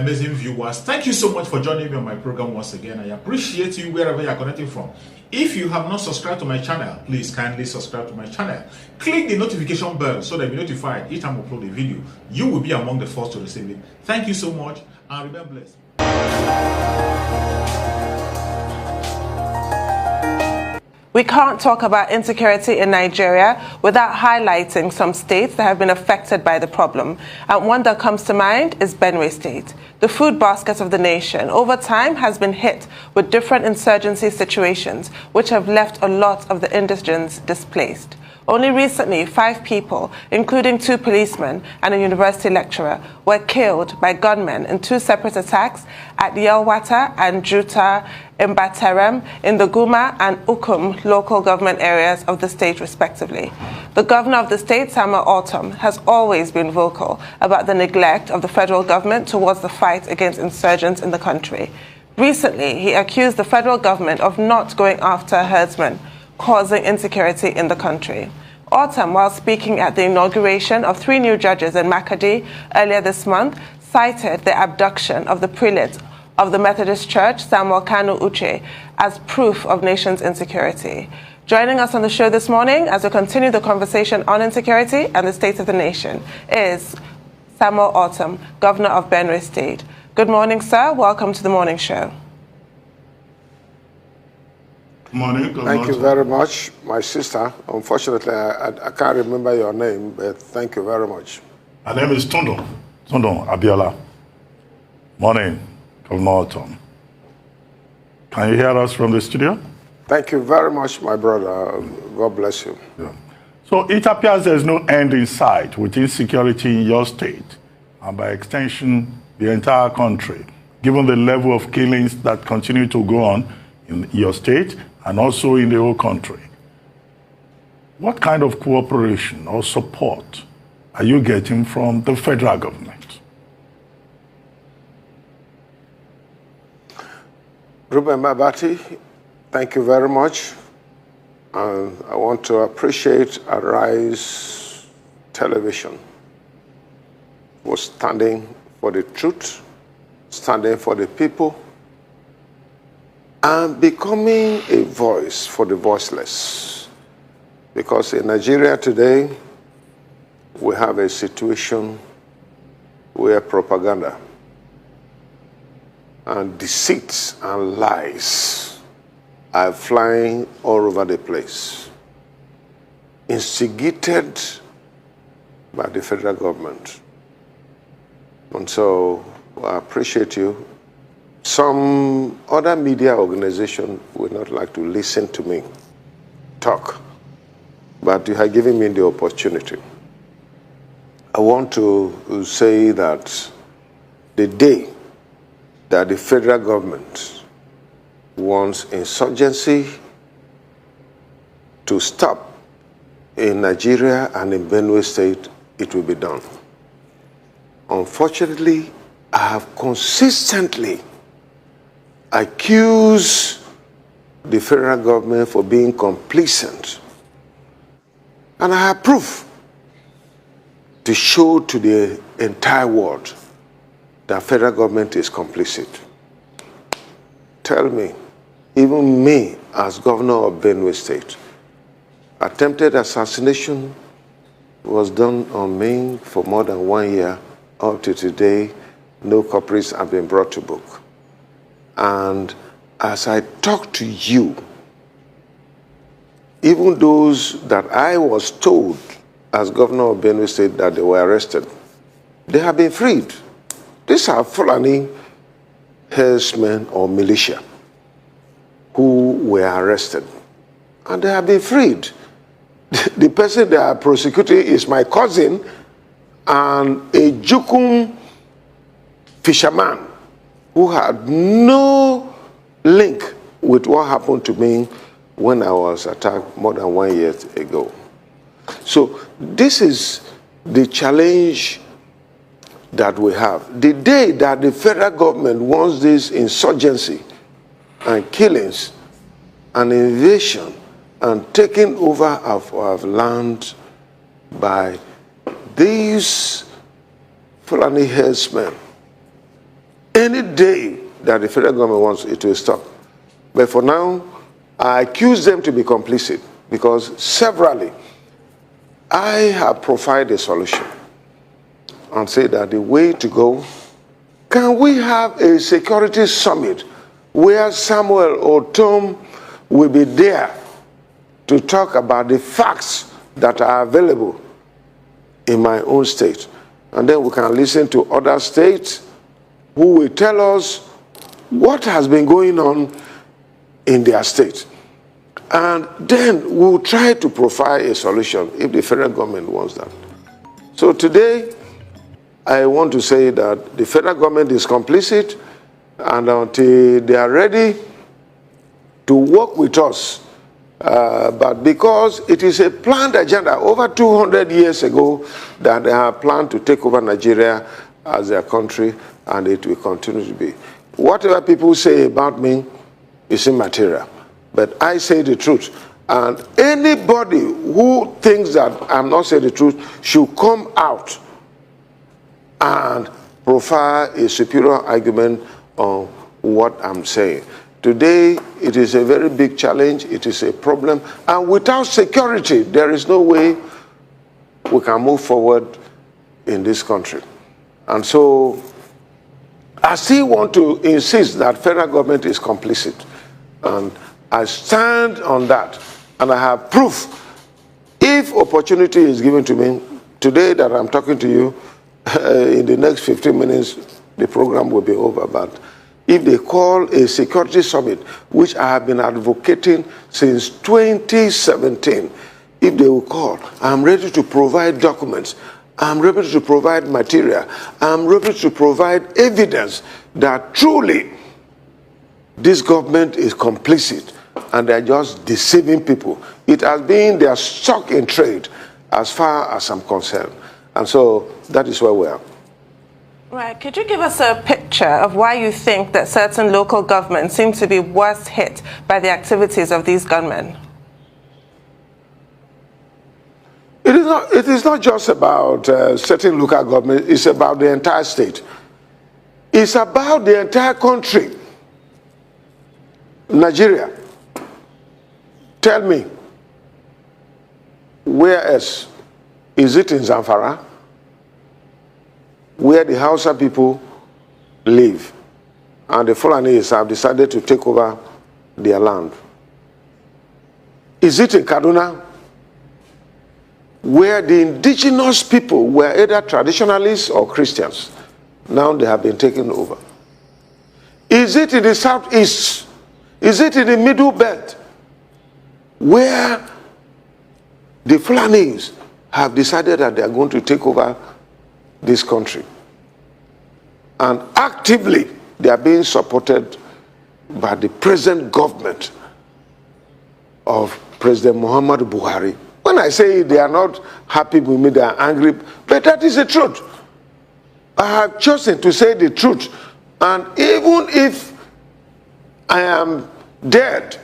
amazing viewers. Thank you so much for joining me on my program once again. I appreciate you wherever you are connecting from. If you have not subscribed to my channel, please kindly subscribe to my channel. Click the notification bell so that you'll be notified each time I upload a video. You will be among the first to receive it. Thank you so much and remain blessed. We can't talk about insecurity in Nigeria without highlighting some states that have been affected by the problem. And one that comes to mind is Benue State. The food basket of the nation over time has been hit with different insurgency situations, which have left a lot of the indigents displaced. Only recently, 5 people, including 2 policemen and a university lecturer, were killed by gunmen in 2 separate attacks at Yelwata and Juta Imbaterem in the Guma and Ukum local government areas of the state, respectively. The governor of the state, Samuel Ortom, has always been vocal about the neglect of the federal government towards the fight against insurgents in the country. Recently, he accused the federal government of not going after herdsmen, causing insecurity in the country. Ortom, while speaking at the inauguration of 3 new judges in Makadi earlier this month, cited the abduction of the prelate of the Methodist Church, Samuel Kanu Uche, as proof of nation's insecurity. Joining us on the show this morning as we continue the conversation on insecurity and the state of the nation is Samuel Ortom, Governor of Benue State. Good morning, sir. Welcome to the morning show. Morning. Thank you very much, my sister. Unfortunately, I can't remember your name, but thank you very much. My name is Tundon Abiola. Morning, Governor Ortom. Can you hear us from the studio? Thank you very much, my brother. God bless you. Yeah. So it appears there's no end in sight with insecurity in your state, and by extension, the entire country, given the level of killings that continue to go on in your state and also in the whole country. What kind of cooperation or support are you getting from the federal government? Ruben Mabati, thank you very much. I want to appreciate Arise Television for standing for the truth, standing for the people, and becoming a voice for the voiceless. Because in Nigeria today, we have a situation where propaganda and deceits and lies are flying all over the place, instigated by the federal government. And so I appreciate you. Some other media organization would not like to listen to me talk, but you have given me the opportunity. I want to say that the day that the federal government wants insurgency to stop in Nigeria and in Benue State, it will be done. Unfortunately, I have consistently accused the federal government for being complacent. And I have proof to show to the entire world that federal government is complicit. Tell me, even me as governor of Benue State, attempted assassination was done on me for more than 1 year. Up to today, no culprits have been brought to book. And as I talk to you, even those that I was told as governor of Benue State that they were arrested, they have been freed. These are Fulani herdsmen or militia who were arrested, and they have been freed. The person they are prosecuting is my cousin and a Jukum fisherman who had no link with what happened to me when I was attacked more than 1 year ago. So this is the challenge that we have. The day that the federal government wants this insurgency and killings and invasion and taking over of our land by these Fulani herdsmen, Any day that the federal government wants, it will stop. But for now, I accuse them to be complicit because severally, I have provided a solution and say that the way to go, can we have a security summit where Samuel Ortom will be there to talk about the facts that are available in my own state? And then we can listen to other states who will tell us what has been going on in their state. And then we'll try to provide a solution if the federal government wants that. So today, I want to say that the federal government is complicit, and until they are ready to work with us, but because it is a planned agenda over 200 years ago that they have planned to take over Nigeria as their country, and it will continue to be. Whatever people say about me is immaterial, but I say the truth. And anybody who thinks that I'm not saying the truth should come out and provide a superior argument on what I'm saying. Today, it is a very big challenge. It is a problem. And without security, there is no way we can move forward in this country. And so, I still want to insist that federal government is complicit. And I stand on that. And I have proof. If opportunity is given to me, today that I'm talking to you, in the next 15 minutes, the program will be over. But if they call a security summit, which I have been advocating since 2017, if they will call, I'm ready to provide documents. I'm ready to provide material. I'm ready to provide evidence that truly this government is complicit and they're just deceiving people. It has been their stock in trade as far as I'm concerned. And so that is where we are. Right. Could you give us a picture of why you think that certain local governments seem to be worst hit by the activities of these gunmen? It is not just about certain local government. It's about the entire state. It's about the entire country. Nigeria. Tell me, where else? Is it in Zamfara, where the Hausa people live, and the Fulanis have decided to take over their land? Is it in Kaduna, where the indigenous people were either traditionalists or Christians? Now they have been taken over. Is it in the southeast? Is it in the middle belt, where the Fulanis have decided that they are going to take over this country? And actively, they are being supported by the present government of President Muhammadu Buhari. When I say they are not happy with me, they are angry, but that is the truth. I have chosen to say the truth. And even if I am dead,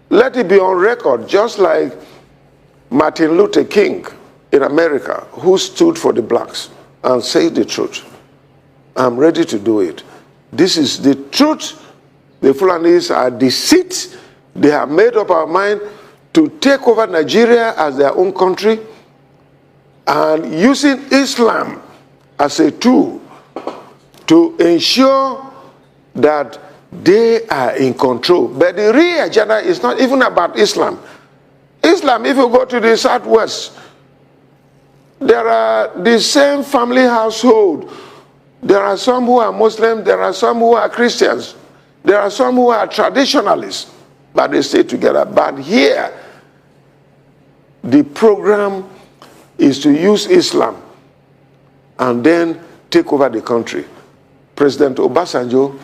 let it be on record, just like Martin Luther King in America, who stood for the blacks and said the truth. I'm ready to do it. This is the truth. The Fulanis are deceit. They have made up our mind to take over Nigeria as their own country and using Islam as a tool to ensure that they are in control. But the real agenda is not even about Islam. Islam, if you go to the southwest, there are the same family household. There are some who are Muslim, there are some who are Christians, there are some who are traditionalists, but they stay together. But here, the program is to use Islam and then take over the country. President Obasanjo,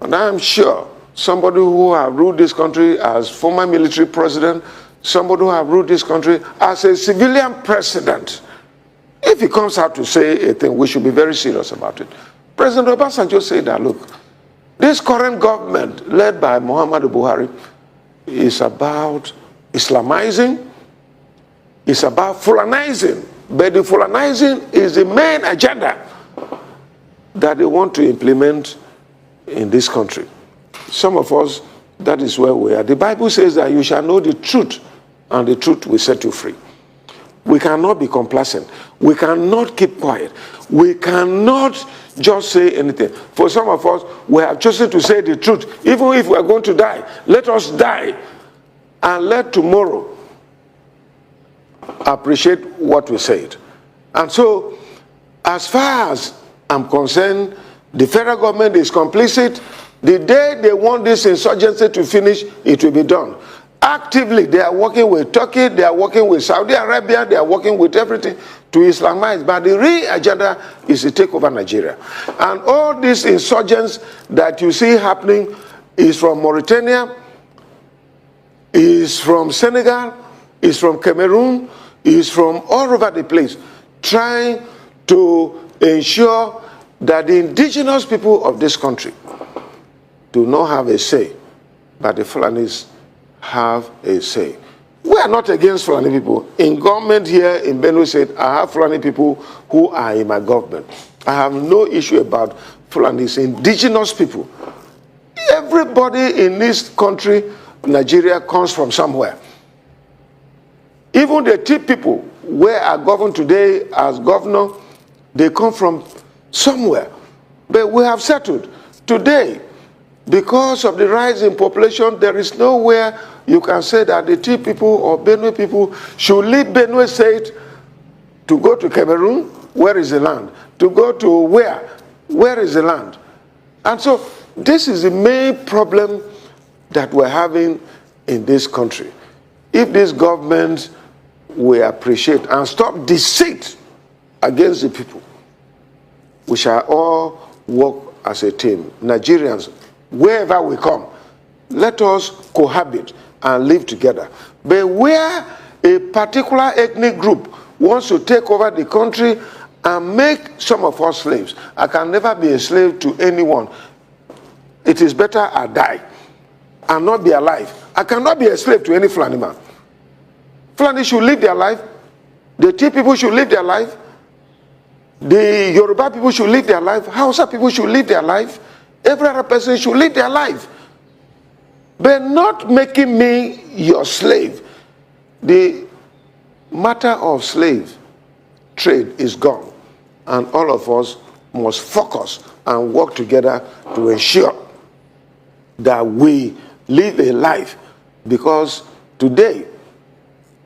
and I am sure somebody who has ruled this country as former military president, somebody who has ruled this country as a civilian president, if he comes out to say a thing, we should be very serious about it. President Obasanjo said that, look, this current government led by Muhammadu Buhari is about Islamizing, it's about Fulanizing, but the Fulanizing is the main agenda. that they want to implement in this country. Some of us, that is where we are. The Bible says that you shall know the truth, and the truth will set you free. We cannot be complacent. We cannot keep quiet. We cannot just say anything. For some of us, we have chosen to say the truth. Even if we are going to die, let us die, and let tomorrow appreciate what we said. And so, as far as I'm concerned, the federal government is complicit. The day they want this insurgency to finish, it will be done. Actively, they are working with Turkey, they are working with Saudi Arabia, they are working with everything to Islamize. But the real agenda is to take over Nigeria. And all these insurgents that you see happening is from Mauritania, is from Senegal, is from Cameroon, is from all over the place, trying to ensure that the indigenous people of this country do not have a say, but the Fulanis have a say. We are not against Fulani people. In government here in Benue State, I have Fulani people who are in my government. I have no issue about Fulanis, indigenous people. Everybody in this country, Nigeria, comes from somewhere. Even the Tea people, where I govern today as governor, they come from somewhere. But we have settled. Today, because of the rise in population, there is nowhere you can say that the Tea people or Benue people should leave Benue State to go to Cameroon. Where is the land? To go to where? Where is the land? And so this is the main problem that we're having in this country. If this government will appreciate and stop deceit against the people, we shall all work as a team. Nigerians, wherever we come, let us cohabit and live together. But where a particular ethnic group wants to take over the country and make some of us slaves, I can never be a slave to anyone. It is better I die and not be alive. I cannot be a slave to any Fulani man. Fulani should live their life. The Tea people should live their life. The Yoruba people should live their life. Hausa people should live their life. Every other person should live their life. But not making me your slave. The matter of slave trade is gone. And all of us must focus and work together to ensure that we live a life. Because today,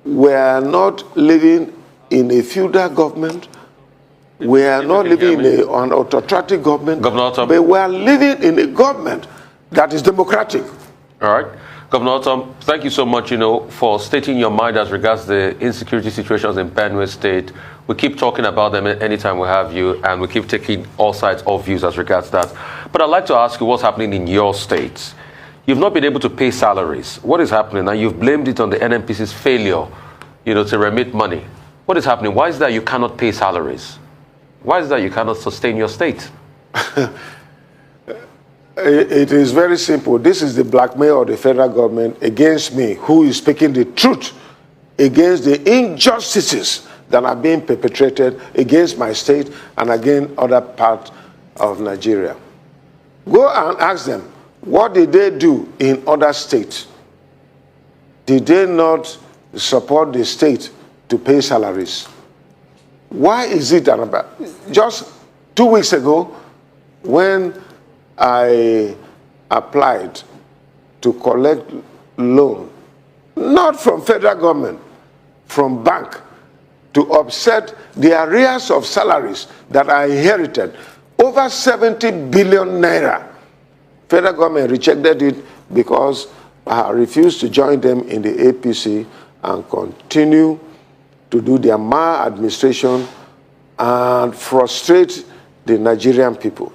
we are not living in a feudal government. We are not living in an autocratic government. Governor Ortom. But we are living in a government that is democratic. All right. Governor Ortom, thank you so much, for stating your mind as regards the insecurity situations in Benue State. We keep talking about them anytime we have you, and we keep taking all sides, all views as regards that. But I'd like to ask you what's happening in your state. You've not been able to pay salaries. What is happening? And you've blamed it on the NNPC's failure, to remit money. What is happening? Why is that you cannot pay salaries? Why is that you cannot sustain your state? It is very simple. This is the blackmail of the federal government against me, who is speaking the truth against the injustices that are being perpetrated against my state and against other parts of Nigeria. Go and ask them, what did they do in other states? Did they not support the state to pay salaries? Why is it that just 2 weeks ago, when I applied to collect loan, not from federal government, from bank, to offset the arrears of salaries that I inherited, over 70 billion naira. Federal government rejected it because I refused to join them in the APC and continue to do their maladministration and frustrate the Nigerian people.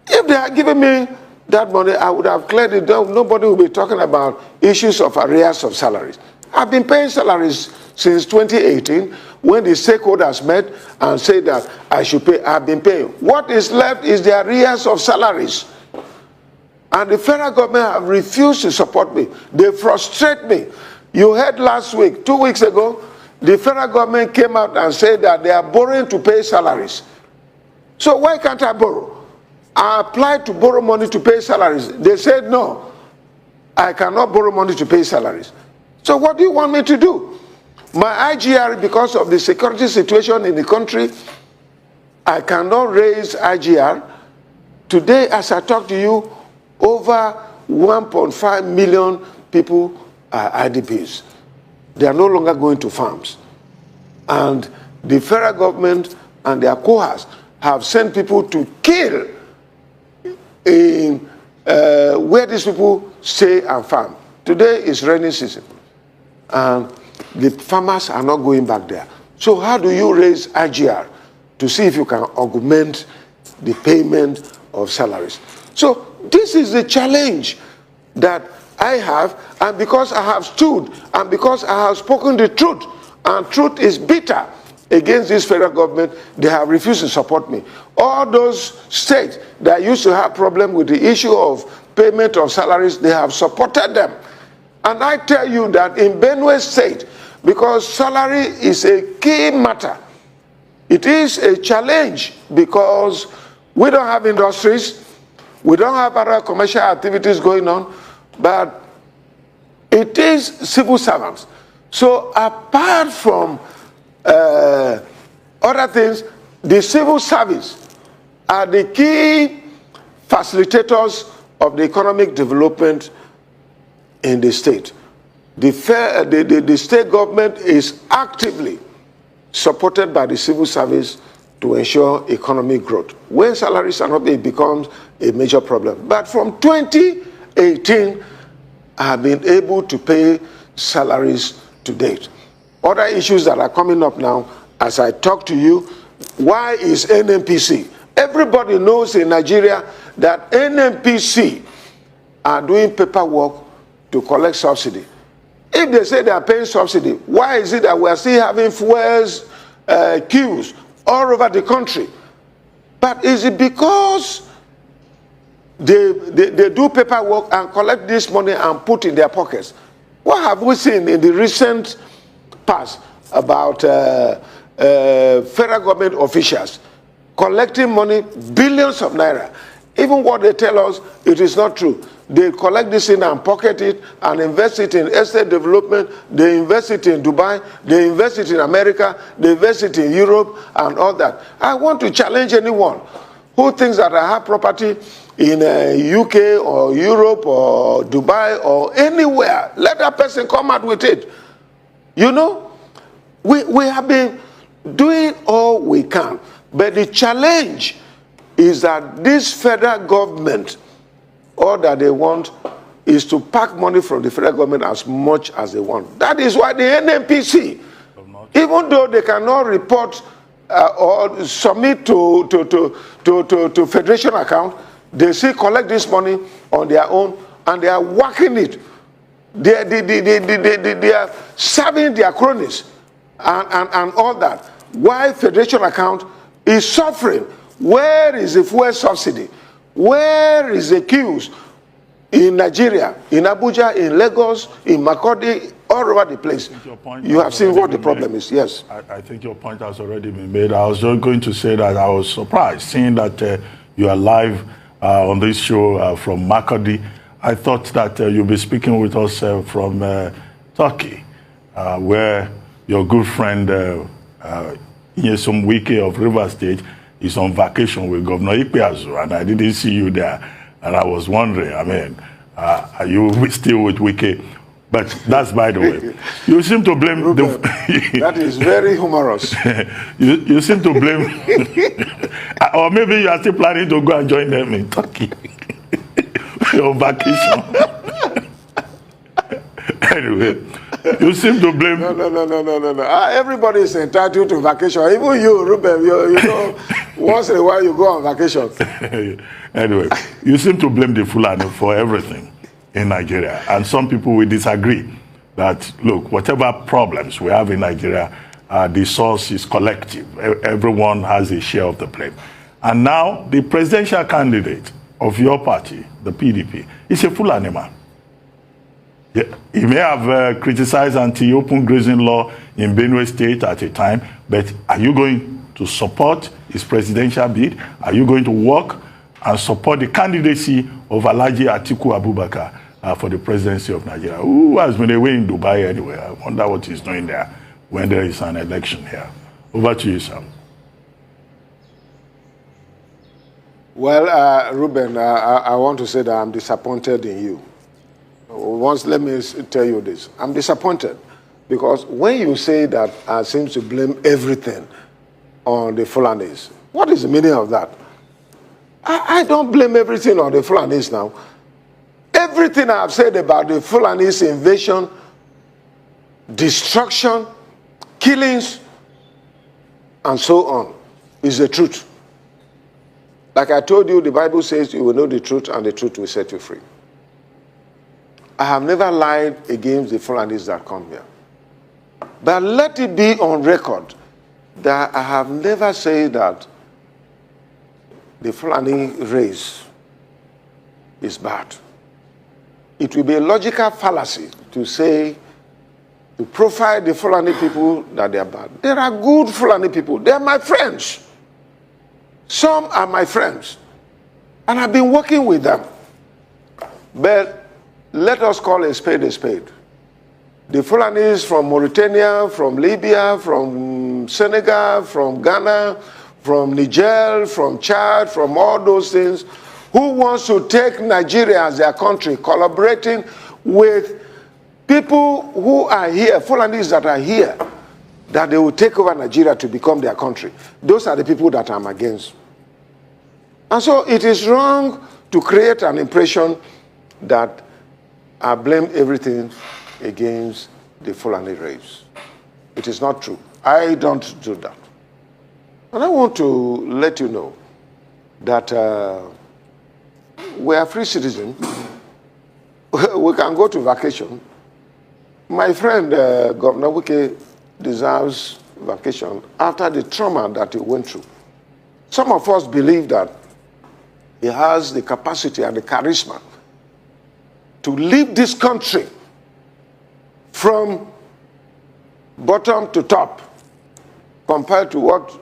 If they had given me that money, I would have cleared it down. Nobody will be talking about issues of arrears of salaries. I've been paying salaries since 2018 when the stakeholders met and said that I should pay. I've been paying. What is left is the arrears of salaries. And the federal government have refused to support me. They frustrate me. You heard last week, 2 weeks ago, the federal government came out and said that they are borrowing to pay salaries. So why can't I borrow? I applied to borrow money to pay salaries. They said, no, I cannot borrow money to pay salaries. So what do you want me to do? My IGR, because of the security situation in the country, I cannot raise IGR. Today, as I talk to you, over 1.5 million people are IDPs. They are no longer going to farms. And the federal government and their cohorts have sent people to kill in where these people stay and farm. Today is rainy season, and the farmers are not going back there. So how do you raise IGR to see if you can augment the payment of salaries? So this is the challenge that I have, and because I have stood, and because I have spoken the truth, and truth is bitter against this federal government, they have refused to support me. All those states that used to have problem with the issue of payment of salaries, they have supported them. And I tell you that in Benue State, because salary is a key matter, it is a challenge because we don't have industries, we don't have other commercial activities going on, but it is civil servants. So apart from other things, the civil service are the key facilitators of the economic development in the state. The state government is actively supported by the civil service to ensure economic growth. When salaries are not, it becomes a major problem. But from 2018, I have been able to pay salaries to date. Other issues that are coming up now, as I talk to you, why is NNPC? Everybody knows in Nigeria that NNPC are doing paperwork to collect subsidy. If they say they are paying subsidy, why is it that we are still having fuels queues all over the country? But is it because they do paperwork and collect this money and put in their pockets? What have we seen in the recent past about federal government officials collecting money, billions of naira? Even what they tell us, it is not true. They collect this in and pocket it and invest it in estate development, they invest it in Dubai, they invest it in America, they invest it in Europe and all that. I want to challenge anyone who thinks that I have property in UK or Europe or Dubai or anywhere. Let that person come out with it. You know, we have been doing all we can, but the challenge is that this federal government, all that they want is to pack money from the federal government as much as they want. That is why the NNPC, even though they cannot report or submit to federation account, they still collect this money on their own and they are working it. They are serving their cronies and all that. Why federation account is suffering? Where is the fuel subsidy? Where is the queues in Nigeria, in Abuja, in Lagos, in Makurdi, all over the place? You have seen what the problem is, yes. I think your point has already been made. I was just going to say that I was surprised seeing that you are live on this show from Makurdi. I thought that you'll be speaking with us from Turkey, where your good friend Nyesom Wike of River State is on vacation with Governor Ikpeazu, and I didn't see you there. And I was wondering, I mean, are you still with Wike? But that's by the way. You seem to blame Ruben, that is very humorous. you seem to blame, or maybe you are still planning to go and join them in Turkey on vacation. Anyway, you seem to blame. No. Everybody is entitled to vacation. Even you, Ruben, you know, once in a while you go on vacation. Anyway, you seem to blame the Fulani for everything in Nigeria. And some people will disagree that, look, whatever problems we have in Nigeria, the source is collective. Everyone has a share of the blame. And now the presidential candidate of your party, the PDP, is a Fulani man. Yeah, he may have criticized anti-open grazing law in Benue State at a time, but are you going to support his presidential bid? Are you going to work and support the candidacy of Alhaji Atiku Abubakar for the presidency of Nigeria, who has been away in Dubai anyway. I wonder what he's doing there when there is an election here. Over to you, Sam. Well, Ruben, I want to say that I'm disappointed in you. Once, let me tell you this. I'm disappointed because when you say that I seem to blame everything on the Fulanis, what is the meaning of that? I don't blame everything on the Fulanis now. Everything I've said about the Fulanis invasion, destruction, killings, and so on is the truth. Like I told you, the Bible says you will know the truth and the truth will set you free. I have never lied against the Fulanis that come here. But let it be on record that I have never said that the Fulani race is bad. It will be a logical fallacy to say, to profile the Fulani people that they are bad. There are good Fulani people. They are my friends. Some are my friends. And I've been working with them. But let us call a spade a spade. The Fulanis from Mauritania, from Libya, from Senegal, from Ghana, from Niger, from Chad, from all those things, who wants to take Nigeria as their country, collaborating with people who are here, Fulanis that are here, that they will take over Nigeria to become their country. Those are the people that I'm against. And so it is wrong to create an impression that I blame everything against the Fulani race. It is not true. I don't do that. And I want to let you know that we are free citizens. We can go to vacation. My friend, Governor Wike, deserves vacation after the trauma that he went through. Some of us believe that he has the capacity and the charisma to lead this country from bottom to top compared to what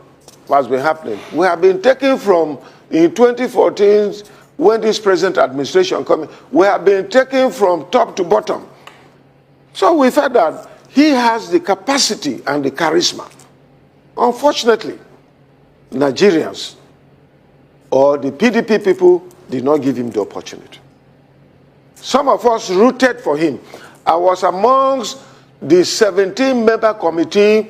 has been happening. We have been taken from, in 2014, when this present administration came, we have been taken from top to bottom. So we felt that he has the capacity and the charisma. Unfortunately, Nigerians or the PDP people did not give him the opportunity. Some of us rooted for him. I was amongst the 17-member committee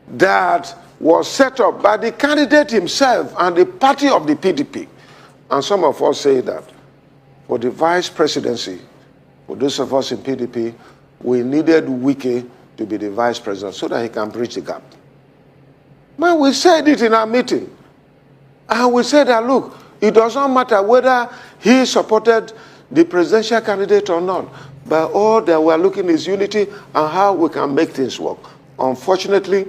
that was set up by the candidate himself and the party of the PDP. And some of us say that for the vice presidency, for those of us in PDP, we needed Wike to be the vice president so that he can bridge the gap. Man, we said it in our meeting. And we said that, look, it does not matter whether he supported the presidential candidate or not, but all that we're looking is unity and how we can make things work. Unfortunately,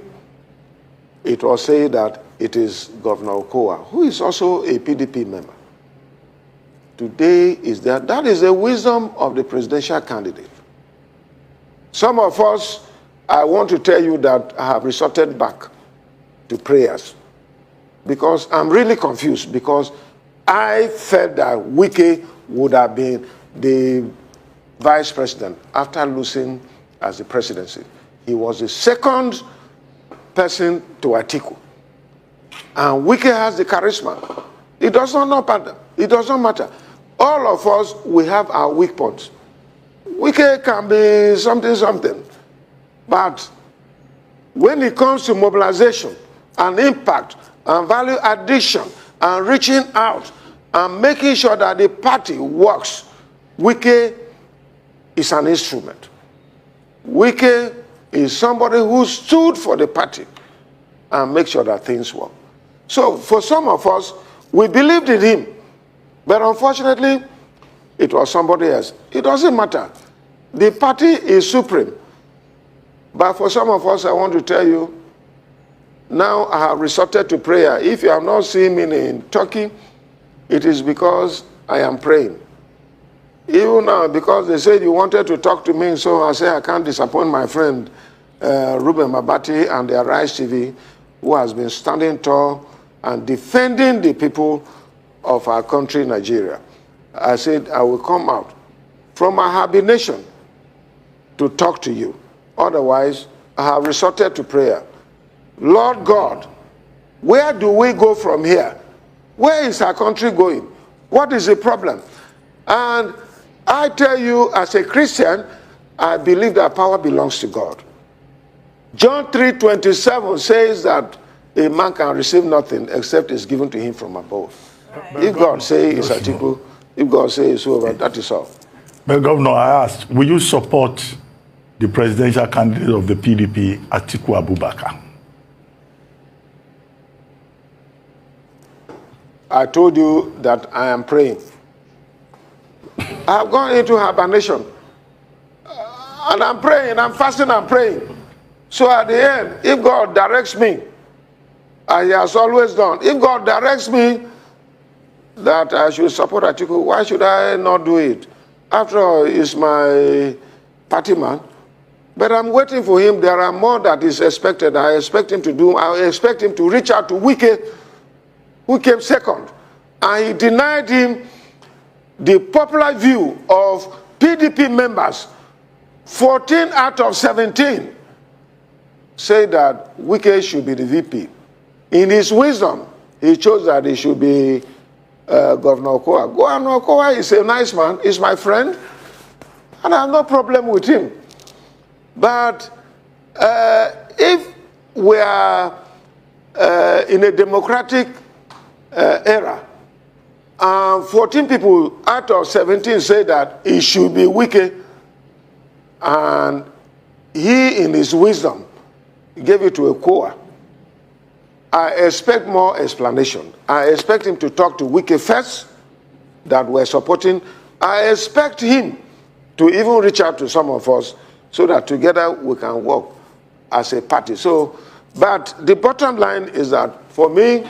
it was said that it is Governor Okowa, who is also a PDP member. Today is that is the wisdom of the presidential candidate. Some of us, I want to tell you that I have resorted back to prayers because I'm really confused, because I felt that Wike would have been the vice president after losing as the presidency. He was the second person to Atiku. And Wike has the charisma. It does not matter. It does not matter. All of us, we have our weak points. Wike can be something. But when it comes to mobilization and impact and value addition and reaching out and making sure that the party works, Wike is an instrument. Wike is somebody who stood for the party and make sure that things work. So for some of us, we believed in him. But unfortunately, it was somebody else. It doesn't matter. The party is supreme. But for some of us, I want to tell you, now I have resorted to prayer. If you have not seen me in Turkey, it is because I am praying. Even now, because they said you wanted to talk to me, so I say I can't disappoint my friend Ruben Mabati and the Arise TV, who has been standing tall and defending the people of our country, Nigeria, I said, I will come out from my hibernation to talk to you. Otherwise, I have resorted to prayer. Lord God, where do we go from here? Where is our country going? What is the problem? And I tell you, as a Christian, I believe that power belongs to God. John 3:27 says that a man can receive nothing except it's given to him from above. Right. If God says it's Atiku, if God says it's over, that is all. But Governor, I asked, will you support the presidential candidate of the PDP, Atiku Abubakar? I told you that I am praying. I have gone into hibernation. And I'm praying, I'm fasting, I'm praying. So at the end, if God directs me, as he has always done, if God directs me that I should support Atiku, why should I not do it? After all, he's my party man. But I'm waiting for him. There are more that is expected. I expect him to do. I expect him to reach out to Wike, who came second. And he denied him the popular view of PDP members. 14 out of 17 say that Wike should be the VP. In his wisdom, he chose that he should be Governor Okowa. Governor Okowa is a nice man. He's my friend. And I have no problem with him. But if we are in a democratic era, 14 people out of 17 say that it should be Wike, and he, in his wisdom, gave it to Okowa, I expect more explanation. I expect him to talk to Wike first, that we're supporting. I expect him to even reach out to some of us so that together we can work as a party. So, but the bottom line is that for me,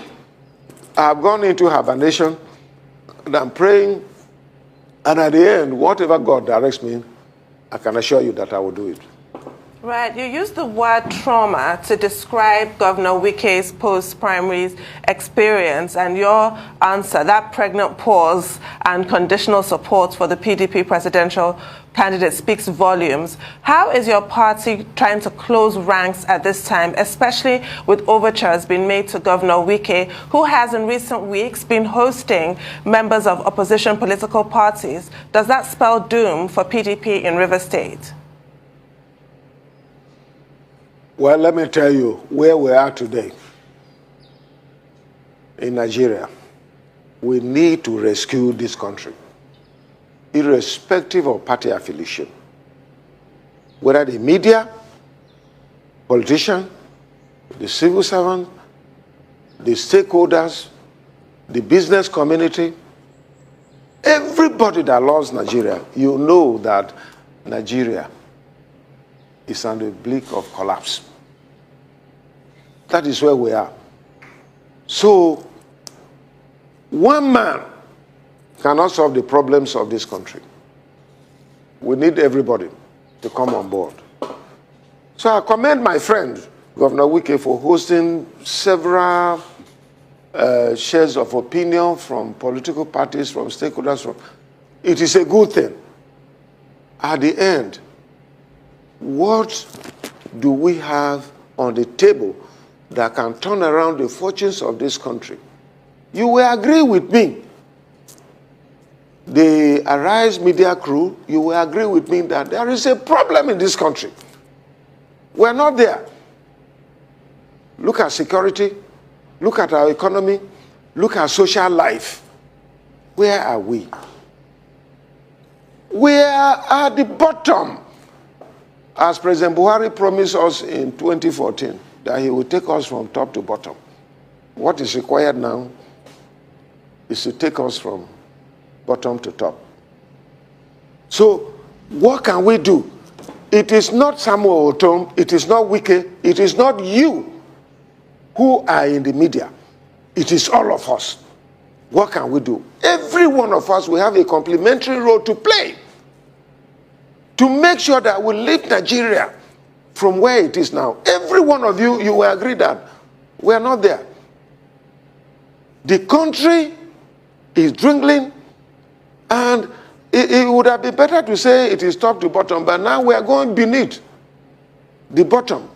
I've gone into hibernation and I'm praying, and at the end, whatever God directs me, I can assure you that I will do it. Right. You used the word trauma to describe Governor Wike's post-primaries experience, and your answer, that pregnant pause and conditional support for the PDP presidential candidate, speaks volumes. How is your party trying to close ranks at this time, especially with overtures being made to Governor Wike, who has in recent weeks been hosting members of opposition political parties? Does that spell doom for PDP in Rivers State? Well, let me tell you where we are today in Nigeria. We need to rescue this country, irrespective of party affiliation. Whether the media, politician, the civil servant, the stakeholders, the business community, everybody that loves Nigeria, you know that Nigeria is on the brink of collapse. That is where we are. So, one man cannot solve the problems of this country. We need everybody to come on board. So I commend my friend, Governor Wike, for hosting several shares of opinion from political parties, from stakeholders. It is a good thing. At the end, what do we have on the table that can turn around the fortunes of this country? You will agree with me, the Arise Media crew, you will agree with me that there is a problem in this country. We're not there. Look at security, look at our economy, look at social life. Where are we? We are at the bottom. As President Buhari promised us in 2014, that he will take us from top to bottom. What is required now is to take us from bottom to top. So, what can we do? It is not Samuel Ortom, it is not Wike, it is not you who are in the media. It is all of us. What can we do? Every one of us will have a complementary role to play to make sure that we lift Nigeria from where it is now. Every one of you, you will agree that we are not there. The country is dwindling, and it would have been better to say it is top to bottom, but now we are going beneath the bottom.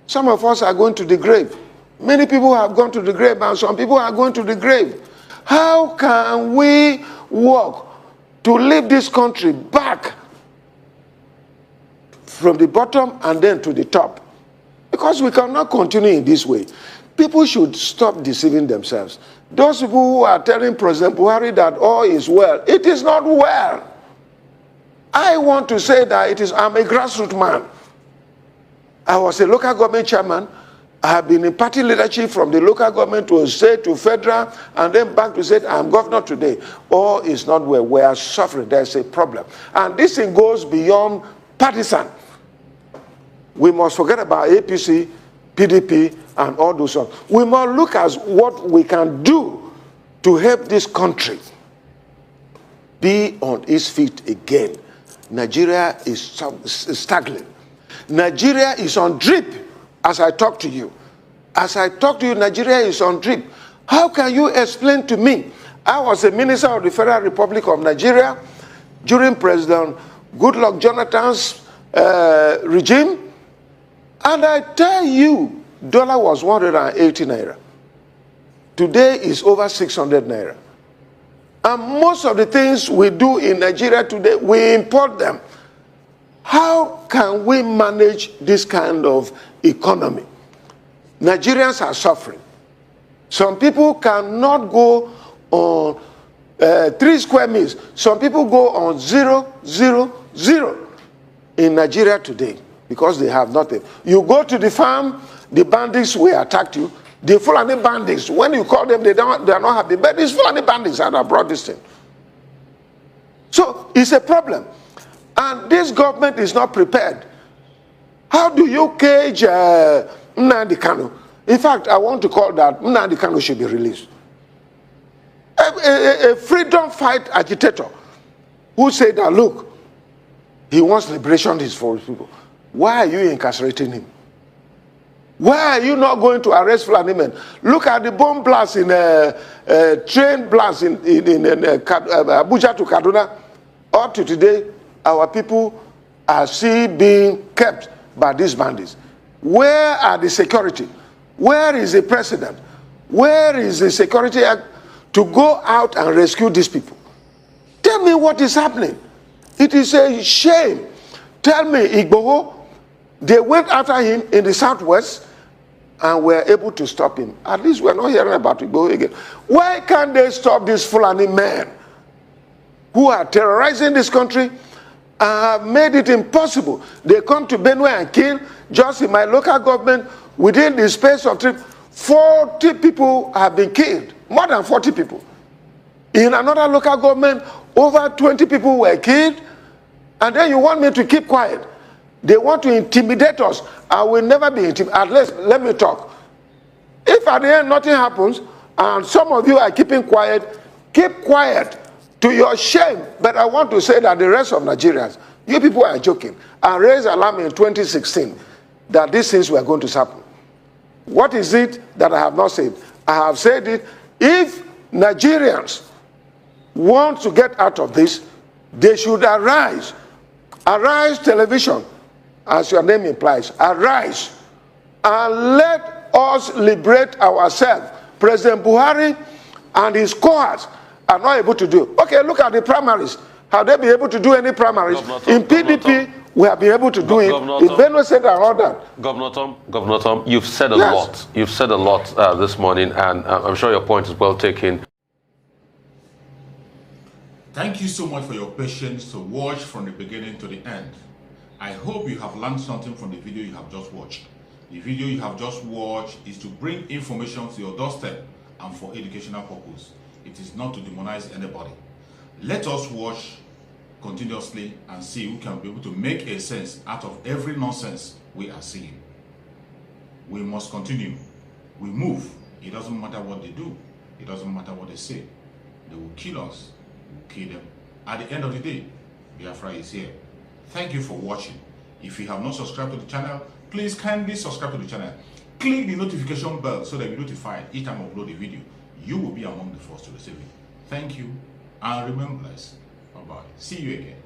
Some of us are going to the grave. Many people have gone to the grave, and some people are going to the grave. How can we work to lift this country back from the bottom and then to the top? Because we cannot continue in this way. People should stop deceiving themselves. Those people who are telling President Buhari that all is well, it is not well. I want to say that I'm a grassroots man. I was a local government chairman. I have been in party leadership from the local government to state to federal, and then back to state. I'm governor today. All is not well. We are suffering. There's a problem. And this thing goes beyond partisan. We must forget about APC, PDP, and all those ones. We must look at what we can do to help this country be on its feet again. Nigeria is struggling. Nigeria is on drip as I talk to you. As I talk to you, Nigeria is on drip. How can you explain to me? I was a minister of the Federal Republic of Nigeria during President Goodluck Jonathan's regime, and I tell you, dollar was 180 naira. Today is over 600 naira. And most of the things we do in Nigeria today, we import them. How can we manage this kind of economy? Nigerians are suffering. Some people cannot go on 3 square meals. Some people go on 0, 0, 0 in Nigeria today because they have nothing. You go to the farm, the bandits will attack you. The Fulani bandits, when you call them, they are not happy. But these Fulani bandits that have brought this thing. So it's a problem. And this government is not prepared. How do you cage Nnamdi Kanu? In fact, I want to call that Nnamdi Kanu should be released. A freedom fight agitator who said that, look, he wants liberation for his people. Why are you incarcerating him? Why are you not going to arrest Fulani men? Look at the bomb blast in train blast in Abuja to Kaduna. Up to today, our people are still being kept by these bandits. Where are the security? Where is the president? Where is the security act to go out and rescue these people? Tell me what is happening. It is a shame. Tell me, Igboho, they went after him in the southwest and were able to stop him. At least we're not hearing about Igboho again. Why can't they stop these Fulani men who are terrorizing this country and have made it impossible? They come to Benue and kill. Just in my local government, within the space of 40 people have been killed. More than 40 people. In another local government, over 20 people were killed. And then you want me to keep quiet. They want to intimidate us. I will never be intimidated. At least, let me talk. If at the end nothing happens, and some of you are keeping quiet, keep quiet to your shame. But I want to say that the rest of Nigerians, you people are joking. I raised alarm in 2016 that these things were going to happen. What is it that I have not said? I have said it. If Nigerians want to get out of this, they should arise. Arise television, as your name implies. Arise and let us liberate ourselves. President Buhari and his cohorts are not able to do. Okay, look at the primaries. Have they been able to do any primaries? In PDP, we have been able to do it. In Benue State and all that. Governor Tom, you've said a lot. You've said a lot this morning, and I'm sure your point is well taken. Thank you so much for your patience to watch from the beginning to the end. I hope you have learned something from the video you have just watched. The video you have just watched is to bring information to your doorstep and for educational purpose. It is not to demonize anybody. Let us watch continuously and see who can be able to make a sense out of every nonsense we are seeing. We must continue. We move. It doesn't matter what they do. It doesn't matter what they say. They will kill us. Kill them. At the end of the day, Biafra is here. Thank you for watching. If you have not subscribed to the channel, please kindly subscribe to the channel. Click the notification bell so that you're notified each time I upload a video. You will be among the first to receive it. Thank you and remain blessed. Bye-bye. See you again.